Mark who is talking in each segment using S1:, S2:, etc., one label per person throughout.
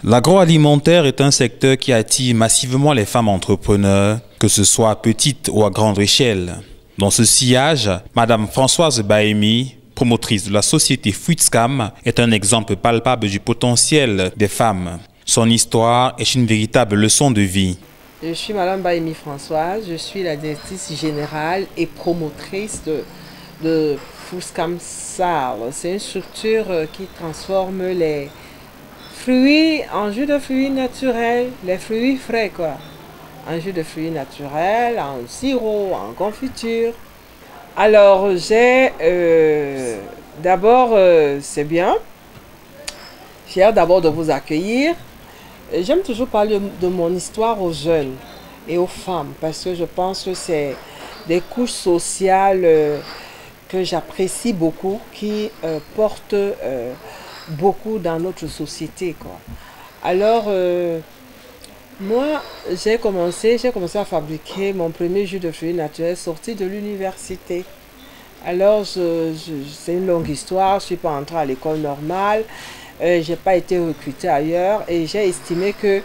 S1: L'agroalimentaire est un secteur qui attire massivement les femmes entrepreneurs, que ce soit à petite ou à grande échelle. Dans ce sillage, Madame Françoise Bahemi, promotrice de la société Fruitscam, est un exemple palpable du potentiel des femmes. Son histoire est une véritable leçon de vie.
S2: Je suis Madame Bahemi Françoise, je suis la directrice générale et promotrice de Fruitscam SAR. C'est une structure qui transforme les fruits en jus de fruits naturels, les fruits frais quoi. En jus de fruits naturels, en sirop, en confiture. Alors j'ai d'abord, c'est bien, fière d'abord de vous accueillir. J'aime toujours parler de mon histoire aux jeunes et aux femmes parce que je pense que c'est des couches sociales que j'apprécie beaucoup, qui portent beaucoup dans notre société, quoi. Alors, moi, j'ai commencé à fabriquer mon premier jus de fruits naturels sorti de l'université. Alors, c'est une longue histoire, je ne suis pas entrée à l'école normale, je n'ai pas été recrutée ailleurs et j'ai estimé que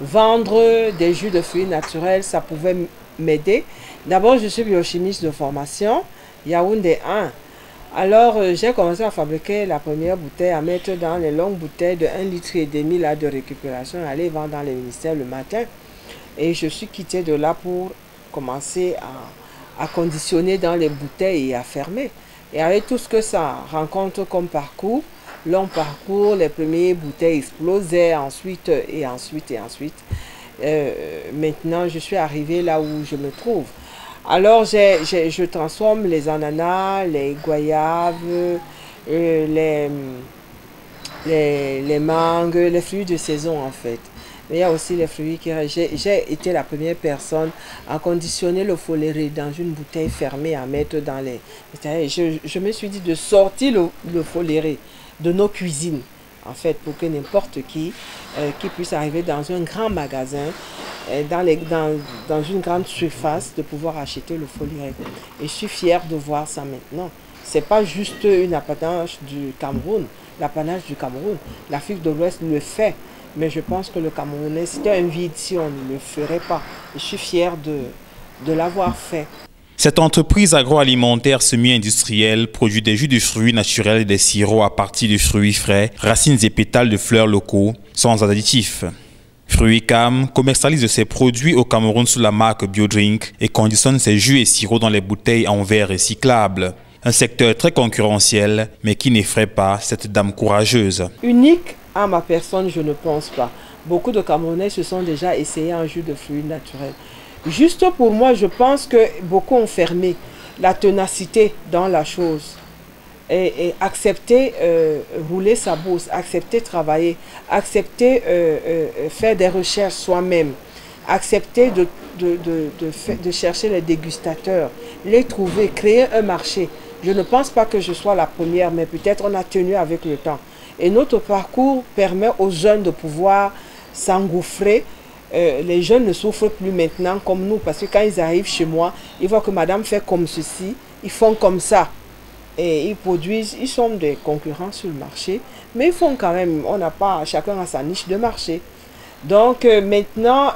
S2: vendre des jus de fruits naturels, ça pouvait m'aider. D'abord, je suis biochimiste de formation, Yaoundé 1. Alors, j'ai commencé à fabriquer la première bouteille, à mettre dans les longues bouteilles de 1,5 litre là, de récupération, aller vendre dans les ministères le matin. Et je suis quittée de là pour commencer à conditionner dans les bouteilles et à fermer. Et avec tout ce que ça rencontre comme parcours, long parcours, les premières bouteilles explosaient, ensuite. Maintenant, je suis arrivée là où je me trouve. Alors, je transforme les ananas, les goyaves, les mangues, les fruits de saison en fait. Mais il y a aussi les fruits qui... J'ai été la première personne à conditionner le foléré dans une bouteille fermée à mettre dans les... Je me suis dit de sortir le foléré de nos cuisines, en fait, pour que n'importe qui puisse arriver dans un grand magasin, dans une grande surface, de pouvoir acheter le foléré. Et je suis fière de voir ça maintenant. Ce n'est pas juste une apanage du Cameroun, l'apanage du Cameroun. L'Afrique de l'Ouest le fait, mais je pense que le Camerounais, c'était un vide si on ne le ferait pas. Et je suis fière de l'avoir fait.
S1: Cette entreprise agroalimentaire semi-industrielle produit des jus de fruits naturels et des sirops à partir de fruits frais, racines et pétales de fleurs locaux, sans additifs. Fruitscam commercialise ses produits au Cameroun sous la marque BioDrink et conditionne ses jus et sirops dans les bouteilles en verre recyclable. Un secteur très concurrentiel, mais qui n'effraie pas cette dame courageuse.
S2: Unique à ma personne, je ne pense pas. Beaucoup de Camerounais se sont déjà essayés un jus de fruits naturels. Juste pour moi, je pense que beaucoup ont fermé la ténacité dans la chose. Et accepter rouler sa bourse, accepter travailler, accepter faire des recherches soi-même, accepter de chercher les dégustateurs, les trouver, créer un marché. Je ne pense pas que je sois la première, mais peut-être on a tenu avec le temps. Et notre parcours permet aux jeunes de pouvoir s'engouffrer. Les jeunes ne souffrent plus maintenant comme nous, parce que quand ils arrivent chez moi, ils voient que madame fait comme ceci, ils font comme ça. Et ils produisent, ils sont des concurrents sur le marché, mais ils font quand même, on n'a pas, chacun a sa niche de marché. Donc maintenant,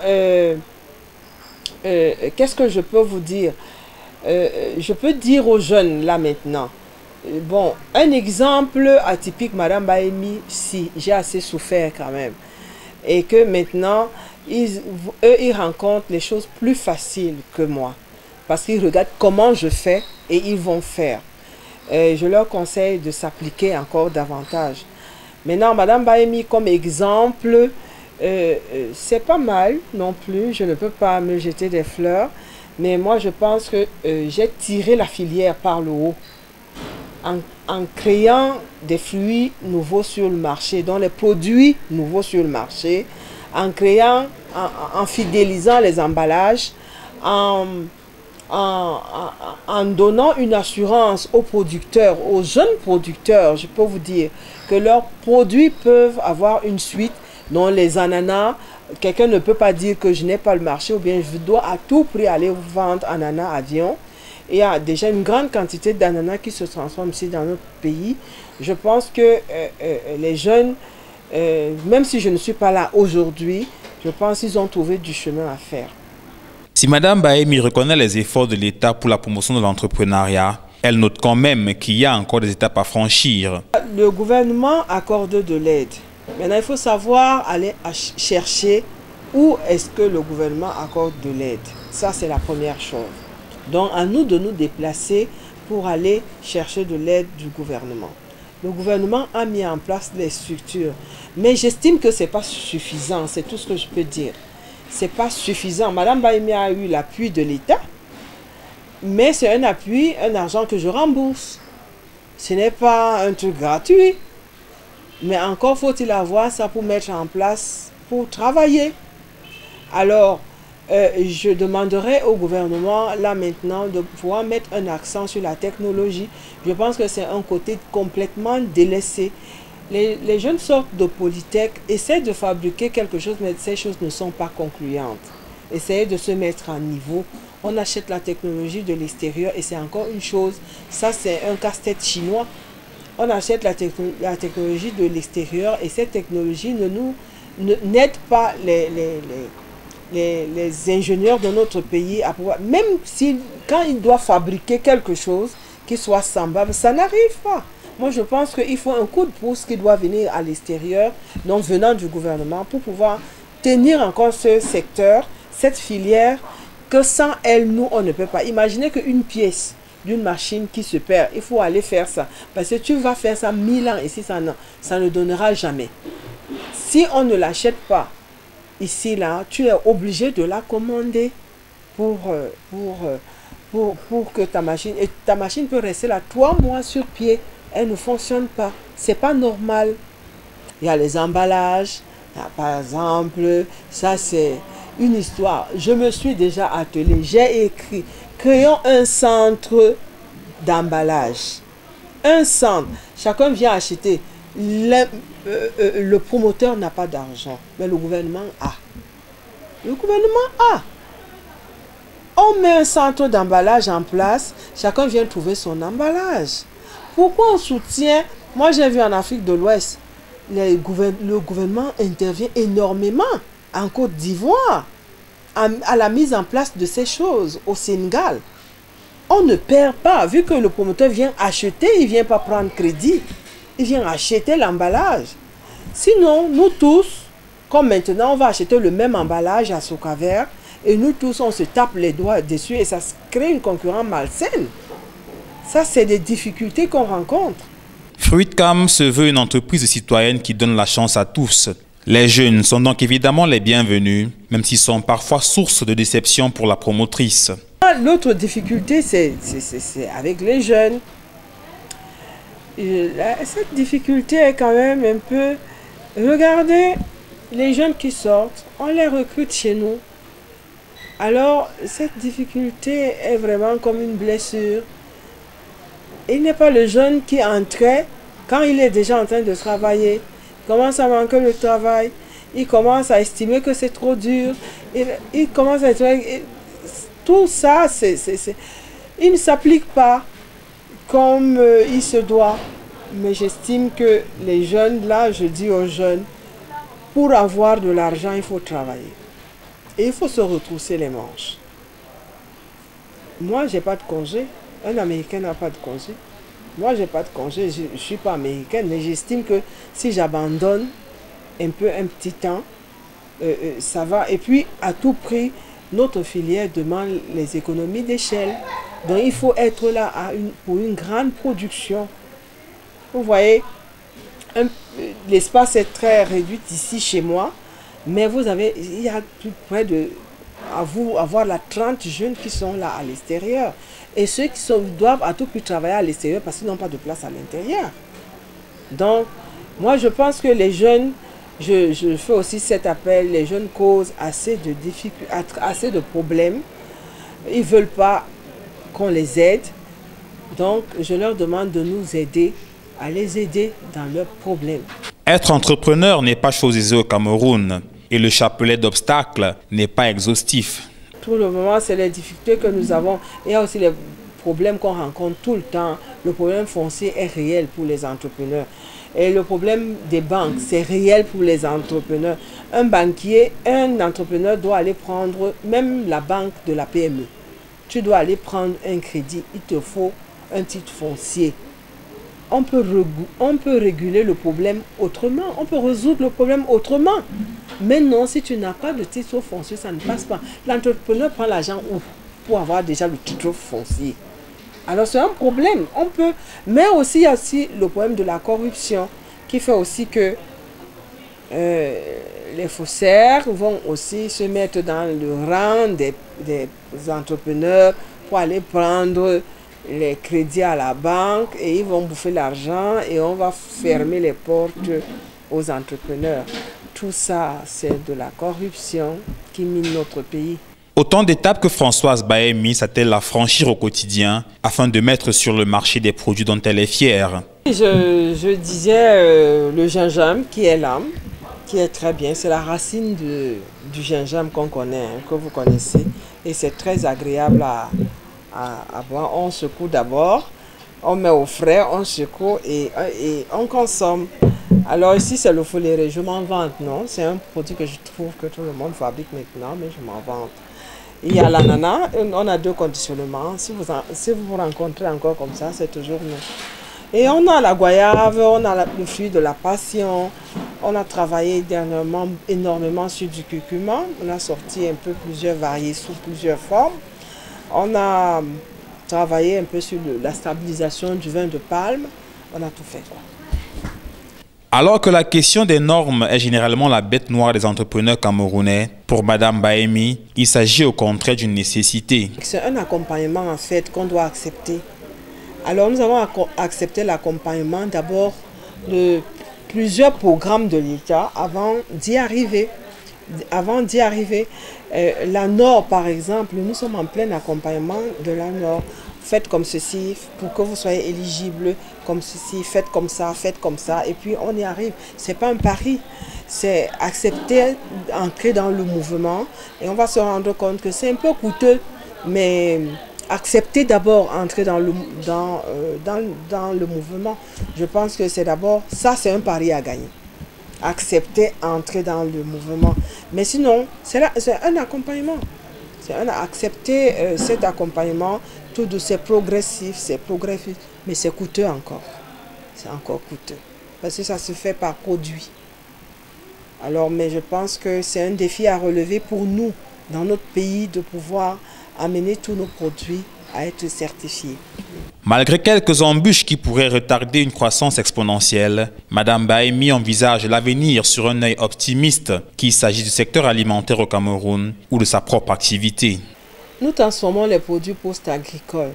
S2: qu'est-ce que je peux vous dire? Je peux dire aux jeunes là maintenant, bon, un exemple atypique, madame Bahemi, si, j'ai assez souffert quand même. Et que maintenant, eux, ils rencontrent les choses plus faciles que moi. Parce qu'ils regardent comment je fais et ils vont faire. Je leur conseille de s'appliquer encore davantage. Maintenant, madame Bahemi, comme exemple, c'est pas mal non plus. Je ne peux pas me jeter des fleurs. Mais moi, je pense que j'ai tiré la filière par le haut. En créant des fruits nouveaux sur le marché, dont les produits nouveaux sur le marché, en créant, en fidélisant les emballages, en donnant une assurance aux producteurs, aux jeunes producteurs, je peux vous dire que leurs produits peuvent avoir une suite, dont les ananas, quelqu'un ne peut pas dire que je n'ai pas le marché ou bien je dois à tout prix aller vendre ananas avion. Il y a déjà une grande quantité d'ananas qui se transforment ici dans notre pays. Je pense que les jeunes même si je ne suis pas là aujourd'hui, je pense qu'ils ont trouvé du chemin à faire.
S1: Si Mme Bahemi reconnaît les efforts de l'État pour la promotion de l'entrepreneuriat, elle note quand même qu'il y a encore des étapes à franchir.
S2: Le gouvernement accorde de l'aide. Maintenant, il faut savoir aller chercher où est-ce que le gouvernement accorde de l'aide. Ça, c'est la première chose. Donc, à nous de nous déplacer pour aller chercher de l'aide du gouvernement. Le gouvernement a mis en place les structures. Mais j'estime que ce n'est pas suffisant. C'est tout ce que je peux dire. Ce n'est pas suffisant. Mme Bahemi a eu l'appui de l'État. Mais c'est un appui, un argent que je rembourse. Ce n'est pas un truc gratuit. Mais encore faut-il avoir ça pour mettre en place, pour travailler. Alors, je demanderai au gouvernement, là maintenant, de pouvoir mettre un accent sur la technologie. Je pense que c'est un côté complètement délaissé. Les jeunes sortent de Polytech, essaient de fabriquer quelque chose, mais ces choses ne sont pas concluantes. Essayez de se mettre à niveau. On achète la technologie de l'extérieur et c'est encore une chose. Ça, c'est un casse-tête chinois. On achète la technologie de l'extérieur et cette technologie n'aide pas les ingénieurs de notre pays à pouvoir... Même si, quand ils doivent fabriquer quelque chose qui soit semblable, ça n'arrive pas. Moi, je pense qu'il faut un coup de pouce qui doit venir à l'extérieur, donc venant du gouvernement, pour pouvoir tenir encore ce secteur, cette filière, que sans elle, nous, on ne peut pas. Imaginez qu'une pièce d'une machine qui se perd, il faut aller faire ça. Parce que tu vas faire ça 1000 ans ici, ça ne donnera jamais. Si on ne l'achète pas ici, là, tu es obligé de la commander pour que ta machine... Et ta machine peut rester là 3 mois sur pied. Elle ne fonctionne pas. C'est pas normal. Il y a les emballages. Par exemple, ça c'est... une histoire. Je me suis déjà attelée. J'ai écrit, créons un centre d'emballage. Un centre. Chacun vient acheter. Le promoteur n'a pas d'argent, mais le gouvernement a. Le gouvernement a. On met un centre d'emballage en place. Chacun vient trouver son emballage. Pourquoi on soutient? Moi, j'ai vu en Afrique de l'Ouest, le gouvernement intervient énormément. En Côte d'Ivoire, à la mise en place de ces choses, au Sénégal. On ne perd pas, vu que le promoteur vient acheter, il ne vient pas prendre crédit. Il vient acheter l'emballage. Sinon, nous tous, comme maintenant, on va acheter le même emballage à Socaver, et nous tous, on se tape les doigts dessus, et ça crée une concurrence malsaine. Ça, c'est des difficultés qu'on rencontre.
S1: Fruitcam se veut une entreprise citoyenne qui donne la chance à tous. Les jeunes sont donc évidemment les bienvenus, même s'ils sont parfois source de déception pour la promotrice.
S2: L'autre difficulté, c'est avec les jeunes. Cette difficulté est quand même un peu... Regardez, les jeunes qui sortent, on les recrute chez nous. Alors, cette difficulté est vraiment comme une blessure. Il n'est pas le jeune qui entrait quand il est déjà en train de travailler. Il commence à manquer le travail, il commence à estimer que c'est trop dur, il commence à... Tout ça, il ne s'applique pas comme il se doit. Mais j'estime que les jeunes, là, je dis aux jeunes, pour avoir de l'argent, il faut travailler. Et il faut se retrousser les manches. Moi, je n'ai pas de congé. Un Américain n'a pas de congé. Moi, je n'ai pas de congé, je ne suis pas américaine, mais j'estime que si j'abandonne un petit temps, ça va. Et puis, à tout prix, notre filière demande les économies d'échelle. Donc, il faut être là pour une grande production. Vous voyez, l'espace est très réduit ici chez moi, mais il y a tout près de... avoir là 30 jeunes qui sont là à l'extérieur. Et ceux qui doivent à tout prix travailler à l'extérieur parce qu'ils n'ont pas de place à l'intérieur. Donc, moi je pense que les jeunes, je fais aussi cet appel, les jeunes causent assez de difficultés, assez de problèmes. Ils ne veulent pas qu'on les aide. Donc, je leur demande de nous aider, à les aider dans leurs problèmes.
S1: Être entrepreneur n'est pas chose aisée au Cameroun. Et le chapelet d'obstacles n'est pas exhaustif.
S2: Tout le moment, c'est les difficultés que nous avons. Il y a aussi les problèmes qu'on rencontre tout le temps. Le problème foncier est réel pour les entrepreneurs. Et le problème des banques, c'est réel pour les entrepreneurs. Un banquier, un entrepreneur doit aller prendre, même la banque de la PME, tu dois aller prendre un crédit, il te faut un titre foncier. On peut réguler le problème autrement, on peut résoudre le problème autrement. Mais non, si tu n'as pas de titre foncier, ça ne passe pas. L'entrepreneur prend l'argent où pour avoir déjà le titre foncier. Alors c'est un problème, on peut, mais aussi il y a aussi le problème de la corruption qui fait aussi que les faussaires vont aussi se mettre dans le rang des entrepreneurs pour aller prendre les crédits à la banque et ils vont bouffer l'argent et on va fermer les portes aux entrepreneurs. Tout ça, c'est de la corruption qui mine notre pays.
S1: Autant d'étapes que Françoise Bahemi s'attelle à franchir au quotidien afin de mettre sur le marché des produits dont elle est fière.
S2: Je disais le gingembre qui est là, qui est très bien. C'est la racine du gingembre qu'on connaît, que vous connaissez. Et c'est très agréable à boire. On secoue d'abord, on met au frais, on secoue et on consomme. Alors ici c'est le foléré, je m'en vante, non? C'est un produit que je trouve que tout le monde fabrique maintenant, mais je m'en vante. Il y a l'ananas, on a 2 conditionnements. Si vous rencontrez encore comme ça, c'est toujours mieux. Et on a la goyave, on a le fruit de la passion. On a travaillé dernièrement énormément sur du curcuma. On a sorti un peu plusieurs variétés sous plusieurs formes. On a travaillé un peu sur la stabilisation du vin de palme. On a tout fait, quoi.
S1: Alors que la question des normes est généralement la bête noire des entrepreneurs camerounais, pour Madame Bahemi, il s'agit au contraire d'une nécessité.
S2: C'est un accompagnement en fait qu'on doit accepter. Alors nous avons accepté l'accompagnement d'abord de plusieurs programmes de l'État avant d'y arriver. La Nord par exemple, nous sommes en plein accompagnement de la Nord. Faites comme ceci pour que vous soyez éligible, comme ceci, faites comme ça, et puis on y arrive. C'est pas un pari, c'est accepter, entrer dans le mouvement et on va se rendre compte que c'est un peu coûteux, mais accepter d'abord, entrer dans le mouvement. Je pense que c'est d'abord, ça c'est un pari à gagner. Accepter, entrer dans le mouvement. Mais sinon, c'est un accompagnement. C'est accepter cet accompagnement. Tout de c'est progressif, mais c'est coûteux encore. C'est encore coûteux. Parce que ça se fait par produit. Alors, mais je pense que c'est un défi à relever pour nous, dans notre pays, de pouvoir amener tous nos produits à être certifiés.
S1: Malgré quelques embûches qui pourraient retarder une croissance exponentielle, Madame Bahemi envisage l'avenir sur un œil optimiste, qu'il s'agisse du secteur alimentaire au Cameroun ou de sa propre activité.
S2: Nous transformons les produits post-agricoles.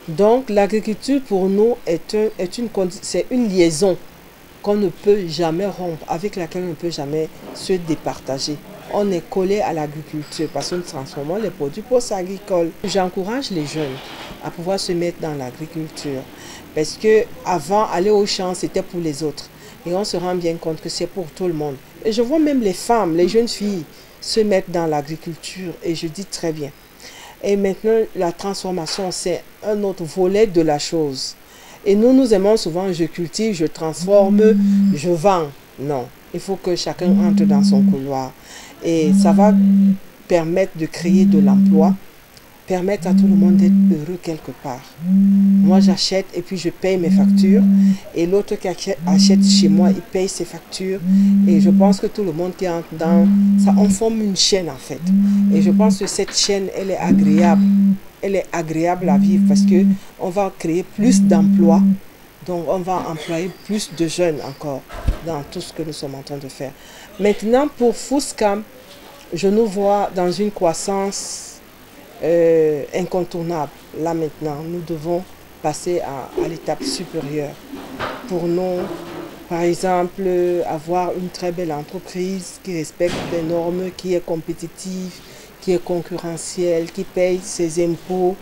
S2: Donc l'agriculture pour nous c'est une liaison qu'on ne peut jamais rompre, avec laquelle on ne peut jamais se départager. On est collé à l'agriculture parce que nous transformons les produits post-agricoles. J'encourage les jeunes à pouvoir se mettre dans l'agriculture parce qu'avant, aller au champ, c'était pour les autres. Et on se rend bien compte que c'est pour tout le monde. Et je vois même les femmes, les jeunes filles se mettre dans l'agriculture et je dis très bien. Et maintenant, la transformation, c'est un autre volet de la chose. Et nous aimons souvent, je cultive, je transforme, je vends. Non, il faut que chacun entre dans son couloir. Et ça va permettre de créer de l'emploi, permettre à tout le monde d'être heureux quelque part. Moi, j'achète et puis je paye mes factures. Et l'autre qui achète chez moi, il paye ses factures. Et je pense que tout le monde qui entre dans ça, on forme une chaîne en fait. Et je pense que cette chaîne, elle est agréable. Elle est agréable à vivre parce qu'on va créer plus d'emplois. Donc, on va employer plus de jeunes encore dans tout ce que nous sommes en train de faire. Maintenant, pour Fouscam, je nous vois dans une croissance incontournable. Là maintenant, nous devons passer à l'étape supérieure. Pour nous, par exemple, avoir une très belle entreprise qui respecte les normes, qui est compétitive, qui est concurrentielle, qui paye ses impôts,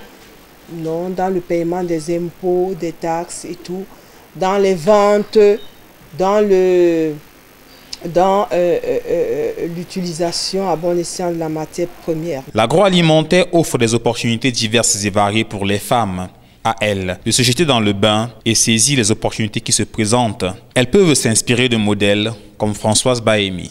S2: non, dans le paiement des impôts, des taxes et tout, dans les ventes, dans l'utilisation à bon escient de la matière première.
S1: L'agroalimentaire offre des opportunités diverses et variées pour les femmes. à elles de se jeter dans le bain et saisir les opportunités qui se présentent. Elles peuvent s'inspirer de modèles comme Françoise Bahémi.